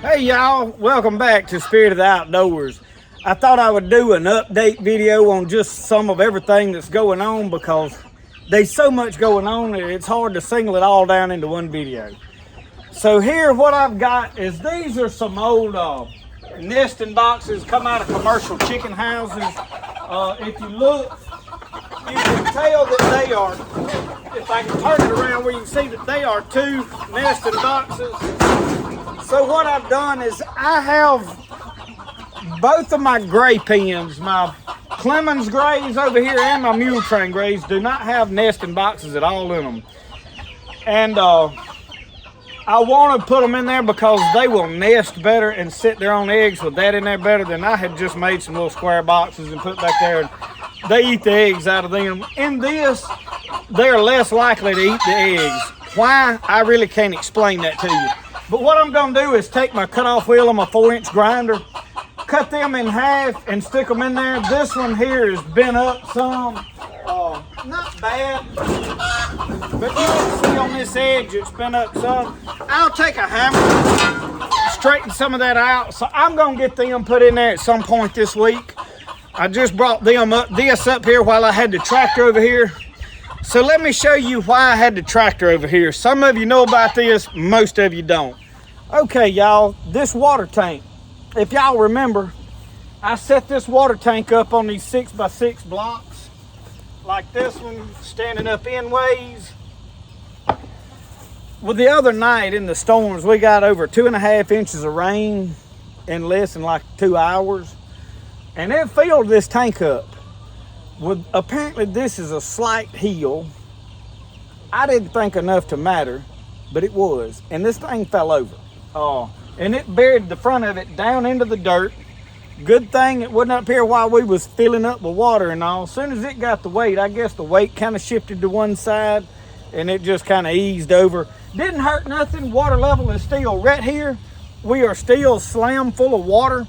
Hey y'all, welcome back to Spirit of the Outdoors. I thought I would do an update video on just some of everything that's going on because there's so much going on that it's hard to single it all down into one video. So here what I've got is these are some old nesting boxes come out of commercial chicken houses. If you look, you can tell that they are, if I can turn it around where you can see that they are two nesting boxes. So what I've done is I have both of my gray pens, my Clemens grays over here and my mule train grays do not have nesting boxes at all in them. And I want to put them in there because they will nest better and sit their own eggs with that in there better than I had just made some little square boxes and put back there. And they eat the eggs out of them. In this, they're less likely to eat the eggs. Why? I really can't explain that to you. But what I'm going to do is take my cutoff wheel on my 4-inch grinder, cut them in half and stick them in there. This one here is bent up some. Not bad, but you can see on this edge it's bent up some. I'll take a hammer, straighten some of that out. So I'm going to get them put in there at some point this week. I just brought them up, this up here while I had the tractor over here. So let me show you why I had the tractor over here. Some of you know about this, most of you don't. Okay, y'all, this water tank, if y'all remember, I set this water tank up on these 6x6 blocks, like this one, standing up in ways. Well, the other night in the storms, we got over 2.5 inches of rain in less than like 2 hours, and it filled this tank up. Well, apparently this is a slight hill. I didn't think enough to matter, but it was. And this thing fell over. And it buried the front of it down into the dirt. Good thing it wasn't up here while we was filling up with water and all. As soon as it got the weight, I guess the weight kind of shifted to one side and it just kind of eased over. Didn't hurt nothing. Water level is still right here. We are still slam full of water.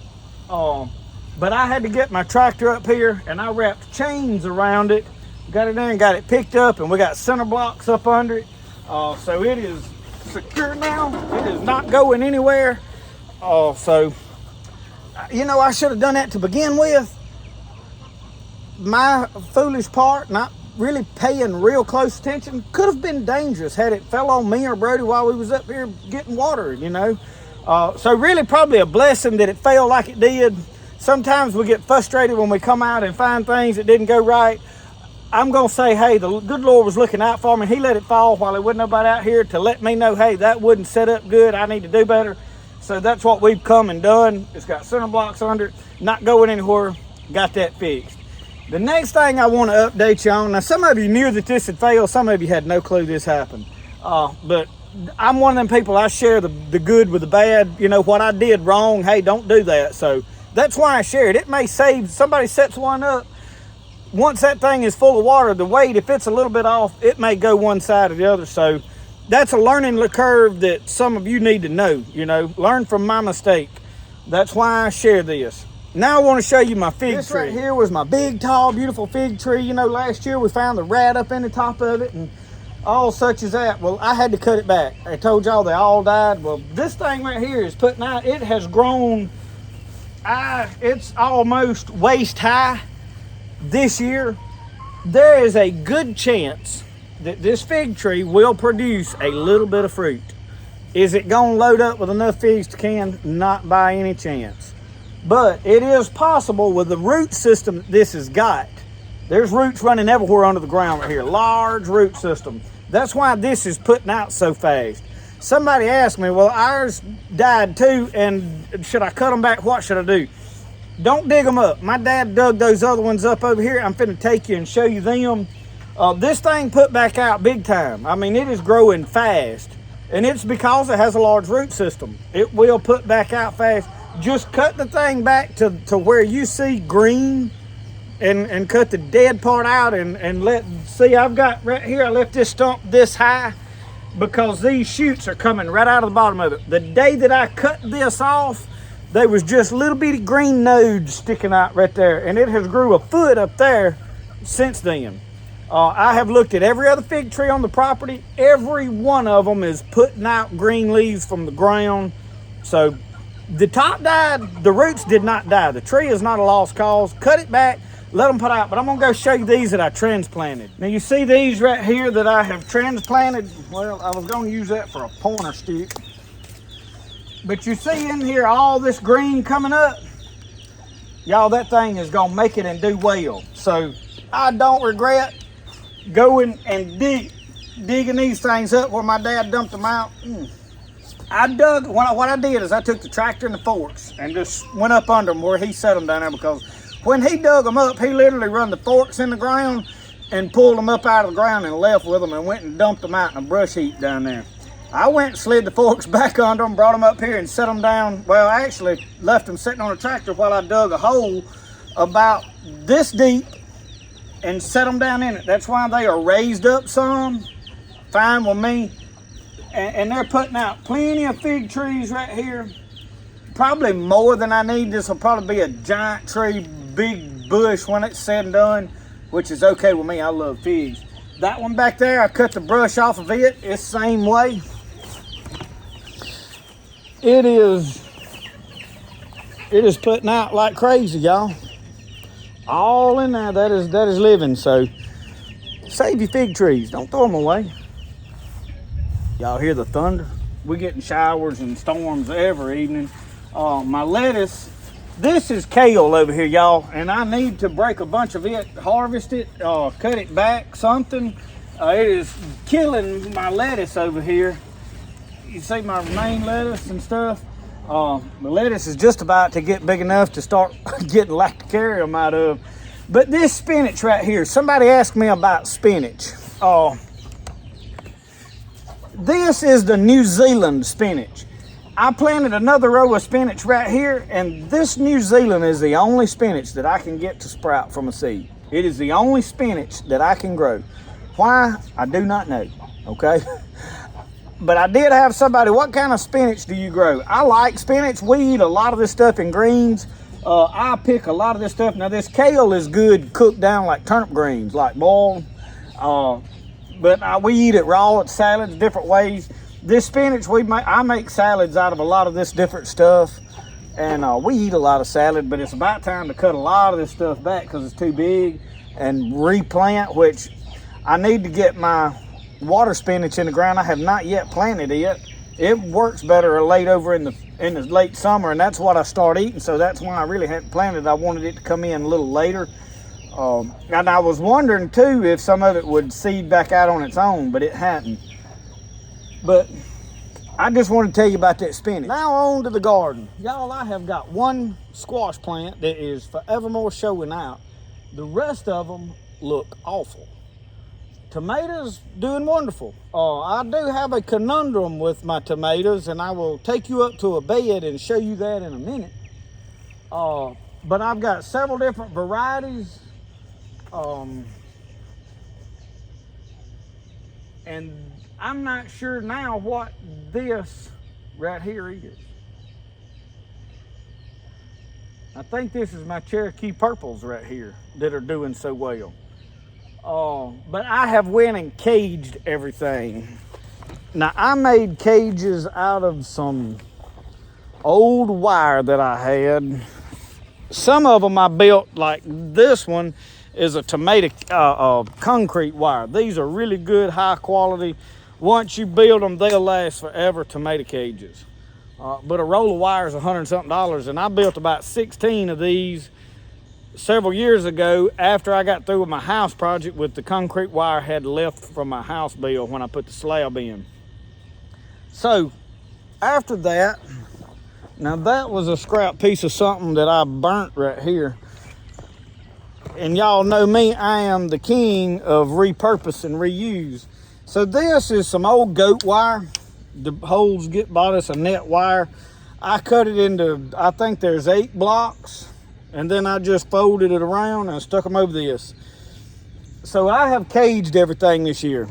But I had to get my tractor up here and I wrapped chains around it, got it in and got it picked up, and we got center blocks up under it. So it is secure now. It is not going anywhere. So, you know, I should have done that to begin with. My foolish part, not really paying real close attention, could have been dangerous had it fell on me or Brody while we was up here getting water, you know. So really probably a blessing that it fell like it did. Sometimes we get frustrated when we come out and find things that didn't go right. I'm going to say, hey, the good Lord was looking out for me. He let it fall while there wasn't nobody out here to let me know, hey, that wouldn't set up good. I need to do better. So that's what we've come and done. It's got center blocks under it, not going anywhere. Got that fixed. The next thing I want to update you on, now some of you knew that this had failed. Some of you had no clue this happened. But I'm one of them people, I share the good with the bad. You know, what I did wrong, hey, don't do that. So that's why I share it. It may save, somebody sets one up. Once that thing is full of water, the weight, if it's a little bit off, it may go one side or the other. So that's a learning curve that some of you need to know, you know, learn from my mistake. That's why I share this. Now I want to show you my fig tree. This right here was my big, tall, beautiful fig tree. You know, last year we found the rat up in the top of it and all such as that. Well, I had to cut it back. I told y'all they all died. Well, this thing right here is putting out, it has grown. It's almost waist high this year. There is a good chance that this fig tree will produce a little bit of fruit. Is it going to load up with enough figs to can? Not by any chance. But it is possible with the root system that this has got. There's roots running everywhere under the ground right here. Large root system. That's why this is putting out so fast. Somebody asked me, well, ours died too, and should I cut them back? What should I do? Don't dig them up. My dad dug those other ones up over here. I'm finna take you and show you them. This thing put back out big time. I mean, it is growing fast, and it's because it has a large root system. It will put back out fast. Just cut the thing back to where you see green and cut the dead part out and see, I've got right here, I left this stump this high because these shoots are coming right out of the bottom of it. The day that I cut this off, there was just little bitty green nodes sticking out right there, and it has grew a foot up there since then. I have looked at every other fig tree on the property. Every one of them is putting out green leaves from the ground. So The top died, the roots did not die. The tree is not a lost cause. Cut it back, let them put out. But I'm gonna go show you these that I transplanted. Now you see these right here that I have transplanted. Well, I was gonna use that for a pointer stick. But you see in here all this green coming up. Y'all, that thing is gonna make it and do well. So I don't regret going and digging these things up where my dad dumped them out. What I did is I took the tractor and the forks and just went up under them where he set them down there, because when he dug them up, he literally run the forks in the ground and pulled them up out of the ground and left with them and went and dumped them out in a brush heap down there. I went and slid the forks back under them, brought them up here and set them down. Well, I actually left them sitting on the tractor while I dug a hole about this deep and set them down in it. That's why they are raised up some. Fine with me. And they're putting out plenty of fig trees right here. Probably more than I need. This will probably be a giant tree, big bush when it's said and done, which is okay with me. I love figs. That one back there, I cut the brush off of it. It's the same way. It is putting out like crazy, y'all. All in there, that is living. So save your fig trees. Don't throw them away. Y'all hear the thunder? We're getting showers and storms every evening. My lettuce, this is kale over here, y'all, and I need to break a bunch of it, harvest it, cut it back, something. It is killing my lettuce over here. You see my main lettuce and stuff? The lettuce is just about to get big enough to start getting lacticarium out of. But this spinach right here, somebody asked me about spinach. This is the New Zealand spinach. I planted another row of spinach right here, and this New Zealand is the only spinach that I can get to sprout from a seed. It is the only spinach that I can grow. Why? I do not know, okay? But I did have somebody, what kind of spinach do you grow? I like spinach. We eat a lot of this stuff in greens. I pick a lot of this stuff. Now this kale is good cooked down like turnip greens, like boiled. But we eat it raw, it's salads, different ways. This spinach, I make salads out of a lot of this different stuff. And we eat a lot of salad, but it's about time to cut a lot of this stuff back because it's too big and replant, which I need to get my water spinach in the ground. I have not yet planted it. It works better late over in the late summer, and that's what I start eating. So that's why I really hadn't planted. I wanted it to come in a little later. And I was wondering too if some of it would seed back out on its own, but it hadn't. But I just wanted to tell you about that spinach. Now on to the garden. Y'all, I have got one squash plant that is forevermore showing out. The rest of them look awful. Tomatoes doing wonderful. I do have a conundrum with my tomatoes, and I will take you up to a bed and show you that in a minute. But I've got several different varieties. And I'm not sure now what this right here is. I think this is my Cherokee purples right here that are doing so well. But I have went and caged everything. Now I made cages out of some old wire that I had. Some of them I built, like this one is a tomato concrete wire. These are really good, high quality. Once you build them, they'll last forever, tomato cages. But a roll of wire is $100 something, and I built about 16 of these several years ago after I got through with my house project with the concrete wire I had left from my house bill when I put the slab in. So after that, now that was a scrap piece of something that I burnt right here. And y'all know me, I am the king of repurpose and reuse. So this is some old goat wire. The holes bought us a net wire. I cut it into, I think there's 8 blocks. And then I just folded it around and stuck them over this. So I have caged everything this year.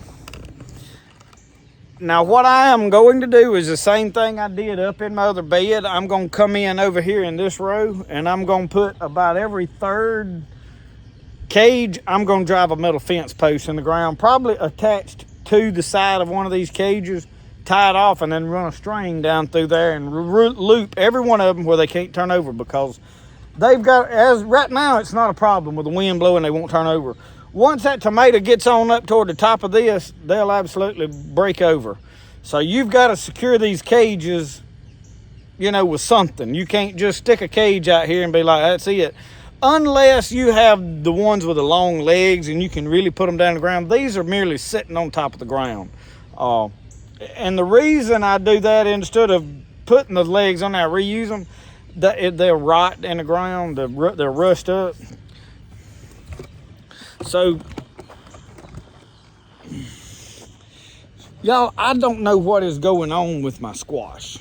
Now what I am going to do is the same thing I did up in my other bed. I'm going to come in over here in this row, and I'm going to put about every third cage, I'm going to drive a metal fence post in the ground, probably attached to the side of one of these cages tie it off and then run a string down through there and loop every one of them where they can't turn over, because they've got, as right now, it's not a problem with the wind blowing, they won't turn over. Once that tomato gets on up toward the top of this, they'll absolutely break over. So you've got to secure these cages, you know, with something. You can't just stick a cage out here and be like, that's it. Unless you have the ones with the long legs and you can really put them down the ground. These are merely sitting on top of the ground. And the reason I do that, instead of putting the legs on there, I reuse them, they'll rot in the ground, they'll rust up. So, y'all, I don't know what is going on with my squash.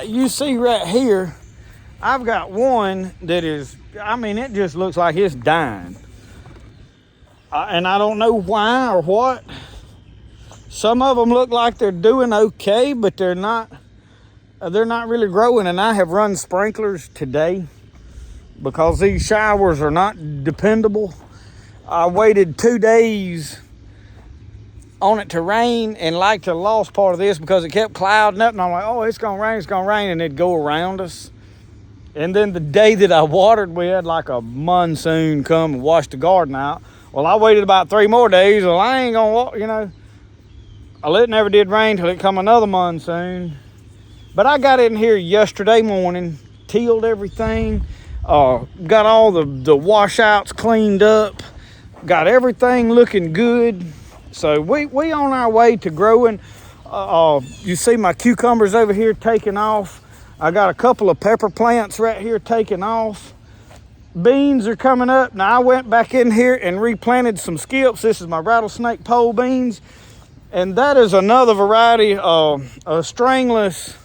You see right here, I've got one that is, I mean, it just looks like it's dying. And I don't know why or what. Some of them look like they're doing okay, but they're not really growing. And I have run sprinklers today because these showers are not dependable. I waited 2 days on it to rain, and like the lost part of this, because it kept clouding up, and I'm like, oh, it's gonna rain, and it'd go around us. And then the day that I watered, we had like a monsoon come and wash the garden out. Well, I waited about 3 more days. Well, I ain't gonna, you know, it never did rain till it come another monsoon. But I got in here yesterday morning, tilled everything, got all the washouts cleaned up, got everything looking good. So we on our way to growing. You see my cucumbers over here taking off. I got a couple of pepper plants right here taking off. Beans are coming up. Now I went back in here and replanted some skips. This is my rattlesnake pole beans. And that is another variety of stringless,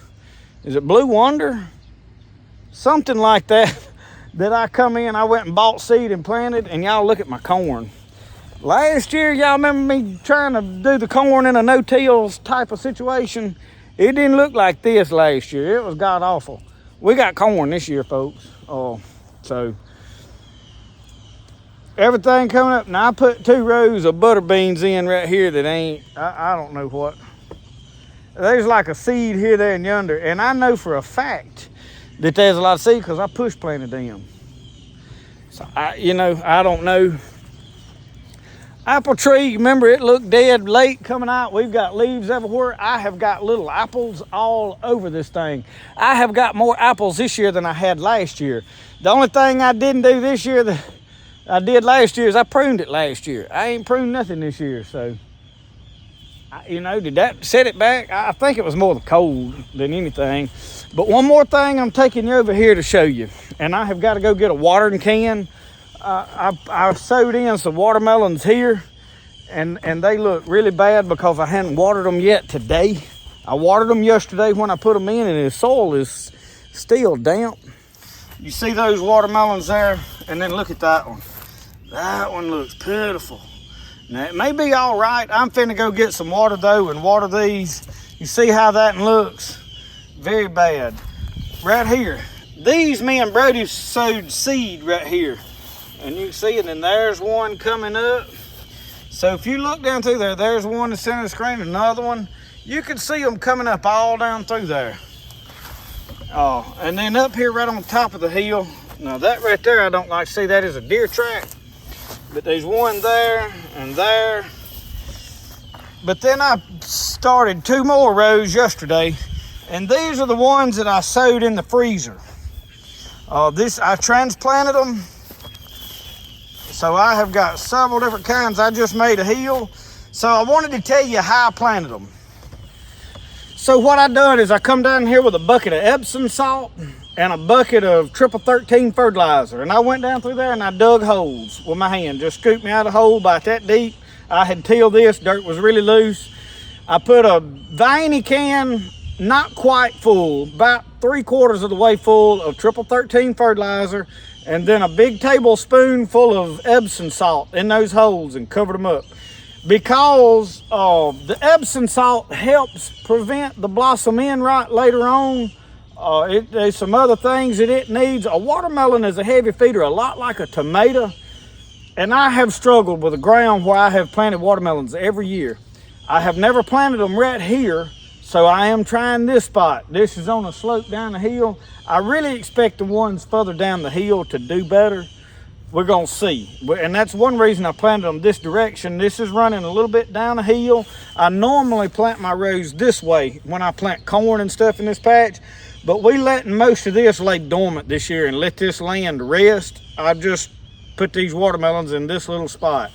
is it Blue Wonder? Something like that, that I come in, I went and bought seed and planted, and y'all look at my corn. Last year, y'all remember me trying to do the corn in a no-tills type of situation? It didn't look like this last year. It was god awful. We got corn this year, folks. So everything coming up. Now I put 2 rows of butter beans in right here that ain't, I don't know what. There's like a seed here, there, and yonder. And I know for a fact that there's a lot of seed because I push planted them. So I don't know. Apple tree, remember it looked dead late coming out. We've got leaves everywhere. I have got little apples all over this thing. I have got more apples this year than I had last year. The only thing I didn't do this year that I did last year is I pruned it last year. I ain't pruned nothing this year, so, did that set it back? I think it was more the cold than anything. But one more thing, I'm taking you over here to show you. And I have got to go get a watering can. I sowed in some watermelons here, and they look really bad because I hadn't watered them yet today. I watered them yesterday when I put them in, and the soil is still damp. You see those watermelons there? And then look at that one. That one looks pitiful. Now, it may be all right. I'm finna go get some water, though, and water these. You see how that looks? Very bad. Right here. These, me and Brody sowed seed right here. And you can see it, and there's one coming up. So if you look down through there, there's one in the center of the screen, another one. You can see them coming up all down through there. And then up here right on top of the hill, now that right there I don't like to see. That is a deer track. But there's one there and there. But then I started 2 more rows yesterday, and these are the ones that I sowed in the freezer. I transplanted them. So I have got several different kinds. I just made a hill. So I wanted to tell you how I planted them. So what I done is I come down here with a bucket of Epsom salt and a bucket of 13 fertilizer. And I went down through there and I dug holes with my hand. Just scooped me out a hole about that deep. I had tilled this, dirt was really loose. I put a Viney can, not quite full, about 3/4 of the way full of 13 fertilizer, and then a big tablespoon full of Epsom salt in those holes and covered them up. Because the Epsom salt helps prevent the blossom end rot later on. There's some other things that it needs. A watermelon is a heavy feeder, a lot like a tomato. And I have struggled with the ground where I have planted watermelons every year. I have never planted them right here, so I am trying this spot. This is on a slope down the hill. I really expect the ones further down the hill to do better. We're gonna see. And that's one reason I planted them this direction. This is running a little bit down the hill. I normally plant my rows this way when I plant corn and stuff in this patch, but we letting most of this lay dormant this year and let this land rest. I just put these watermelons in this little spot.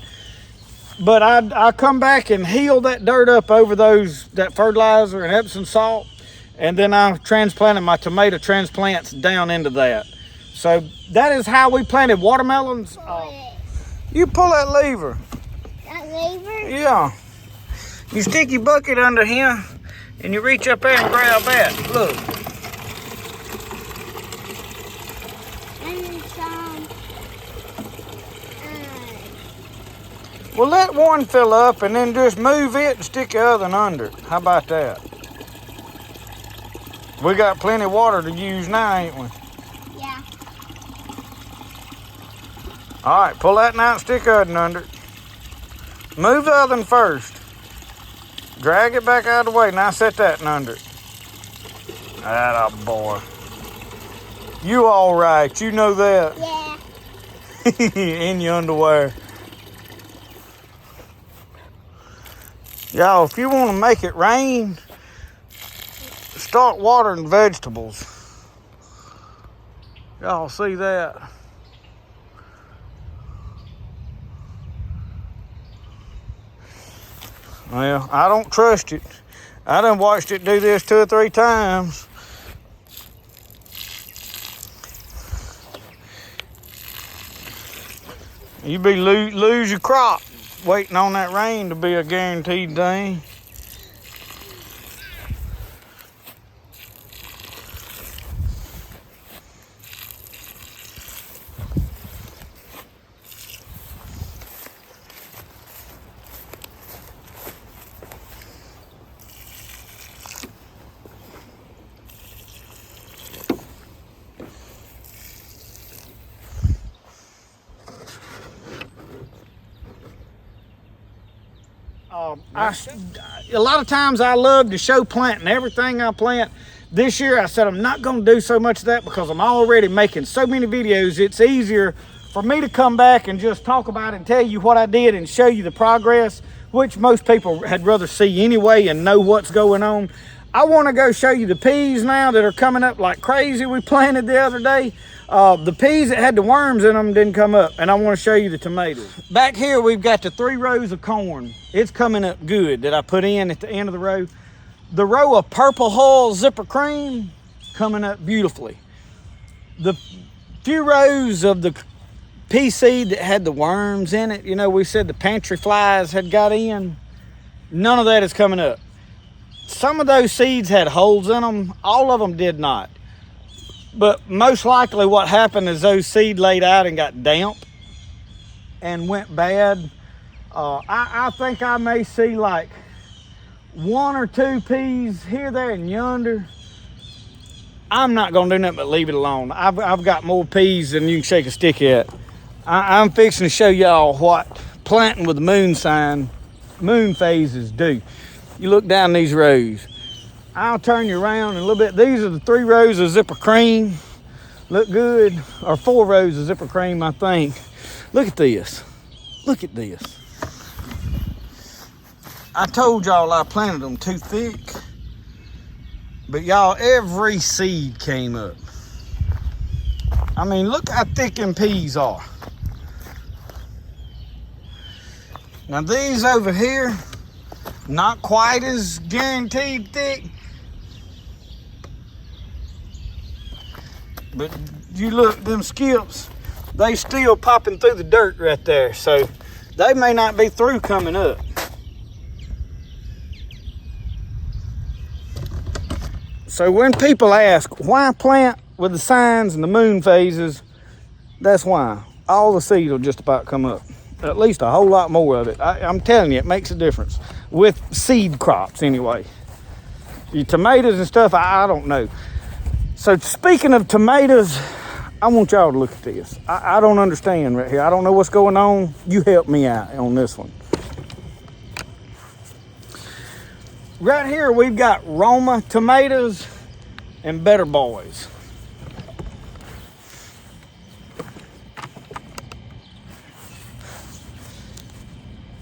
But I come back and heal that dirt up over that fertilizer and Epsom salt, and then I transplanted my tomato transplants down into that. So that is how we planted watermelons. You pull that lever. That lever? Yeah. You stick your bucket under here, and you reach up there and grab that. Look. And some. Well, let one fill up, and then just move it and stick the other one under it. How about that? We got plenty of water to use now, ain't we? Yeah. All right, pull that now and stick the other one under it. Move the other one first. Drag it back out of the way. Now set that one under it. Atta boy. You all right, you know that. Yeah. In your underwear. Y'all, if you want to make it rain, start watering vegetables. Y'all see that? Well, I don't trust it. I done watched it do this 2 or 3 times. You be lose your crop waiting on that rain to be a guaranteed thing. A lot of times I love to show planting everything I plant. This year I said I'm not going to do so much of that because I'm already making so many videos. It's easier for me to come back and just talk about it and tell you what I did and show you the progress, which most people had rather see anyway and know what's going on. I want to go show you the peas now that are coming up like crazy. We planted the other day. The peas that had the worms in them didn't come up, and I want to show you the tomatoes. Back here, we've got the 3 rows of corn. It's coming up good that I put in at the end of the row. The row of Purple Hull Zipper Cream coming up beautifully. The few rows of the pea seed that had the worms in it, you know, we said the pantry flies had got in. None of that is coming up. Some of those seeds had holes in them. All of them did not. But most likely what happened is those seed laid out and got damp and went bad. I think I may see like 1 or 2 peas here, there, and yonder. I'm not gonna do nothing but leave it alone. I've got more peas than you can shake a stick at. I'm fixing to show y'all what planting with the moon phases do. You look down these rows. I'll turn you around in a little bit. These are the 3 rows of Zipper Cream. Look good. Or 4 rows of Zipper Cream, I think. Look at this. Look at this. I told y'all I planted them too thick. But y'all, every seed came up. I mean, look how thick them peas are. Now these over here, not quite as guaranteed thick. But you look, them skips, they still popping through the dirt right there. So they may not be through coming up. So when people ask, why plant with the signs and the moon phases, that's why. All the seed will just about come up. At least a whole lot more of it. I'm telling you, it makes a difference. With seed crops anyway. Your tomatoes and stuff, I don't know. So speaking of tomatoes, I want y'all to look at this. I don't understand right here. I don't know what's going on. You help me out on this one. right here we've got Roma tomatoes and Better Boys.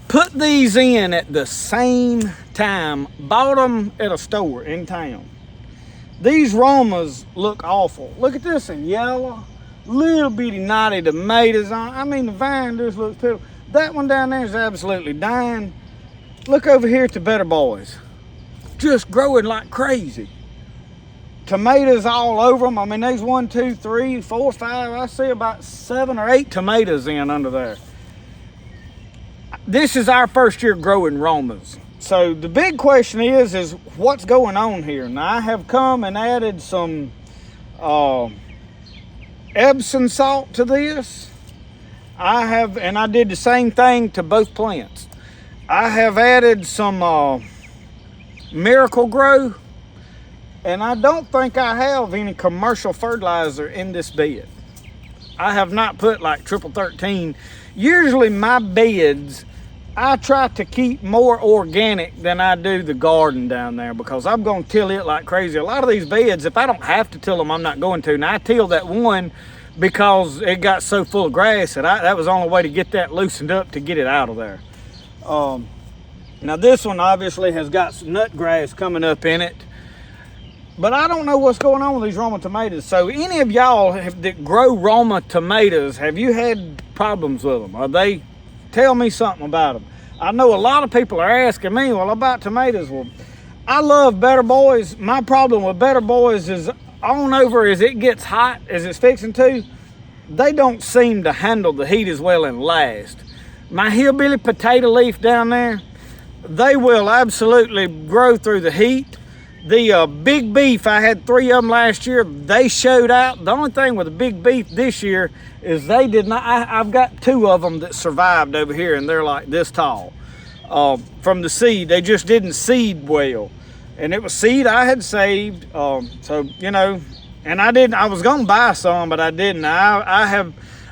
Put these in at the same time. Bought them at a store in town. These Romas look awful. Look at this in yellow. Little bitty knotty tomatoes on. I mean, the vine just looks pitiful. That one down there is absolutely dying. Look over here at the Better Boys. Just growing like crazy. Tomatoes all over them. I mean, there's 1, 2, 3, 4, 5. I see about 7 or 8 tomatoes in under there. This is our first year growing Romas. So the big question is what's going on here? Now I have come and added some Epsom salt to this. And I did the same thing to both plants. I have added some Miracle Grow, and I don't think I have any commercial fertilizer in this bed. I have not put like triple 13. Usually my beds, I try to keep more organic than I do the garden down there, because I'm going to till it like crazy. A lot of these beds, if I don't have to till them, I'm not going to. Now I tilled that one because it got so full of grass that that was the only way to get that loosened up to get it out of there. Now this one obviously has got some nut grass coming up in it, but I don't know what's going on with these Roma tomatoes. So any of y'all that grow Roma tomatoes, have you had problems with them? Are they? Tell me something about them. I know a lot of people are asking me, well, about tomatoes. Well, I love Better Boys. My problem with Better Boys is on over as it gets hot, as it's fixing to, they don't seem to handle the heat as well and last. My hillbilly potato leaf down there, they will absolutely grow through the heat. The big beef, I had 3 of them last year. They showed out. The only thing with the big beef this year is they did not. I've got 2 of them that survived over here, and they're like this tall. From the seed, they just didn't seed well, and it was seed I had saved. So you know, and I was gonna buy some, but I didn't.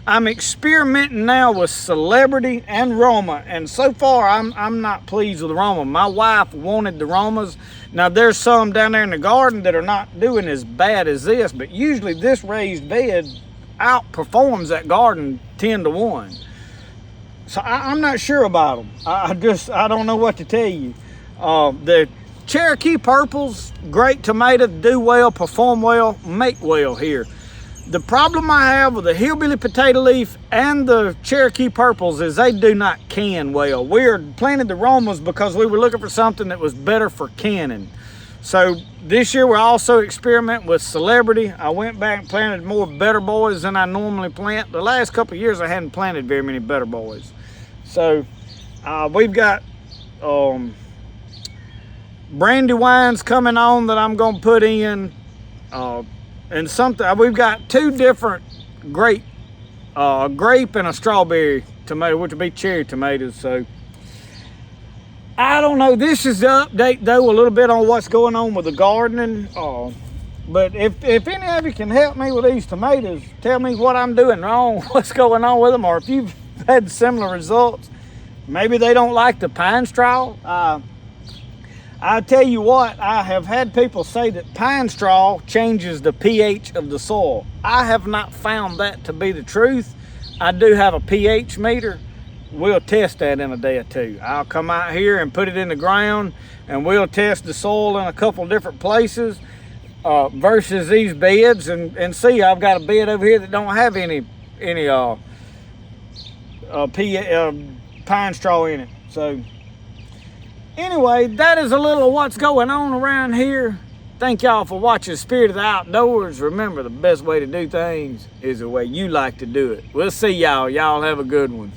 I'm experimenting now with Celebrity and Roma, and so far I'm not pleased with the Roma. My wife wanted the Romas. Now there's some down there in the garden that are not doing as bad as this, but usually this raised bed outperforms that garden 10 to 1. So I'm not sure about them. I don't know what to tell you. The Cherokee purples, great tomato, do well, perform well, make well here. The problem I have with the hillbilly potato leaf and the Cherokee purples is they do not can well. We planted the Romas because we were looking for something that was better for canning. So this year we're also experimenting with Celebrity. I went back and planted more Better Boys than I normally plant. The last couple of years I hadn't planted very many Better Boys. So we've got Brandywines coming on that I'm going to put in. And something, we've got 2 different grape and a strawberry tomato, which would be cherry tomatoes. So I don't know. This is the update though, a little bit on what's going on with the gardening. But if any of you can help me with these tomatoes, tell me what I'm doing wrong, what's going on with them, or if you've had similar results. Maybe they don't like the pine straw. I tell you what, I have had people say that pine straw changes the pH of the soil. I have not found that to be the truth. I do have a pH meter. We'll test that in a day or 2. I'll come out here and put it in the ground, and we'll test the soil in a couple different places versus these beds, and see. I've got a bed over here that don't have any pine straw in it. So anyway, that is a little of what's going on around here. Thank y'all for watching Spirit of the Outdoors. Remember, the best way to do things is the way you like to do it. We'll see y'all. Y'all have a good one.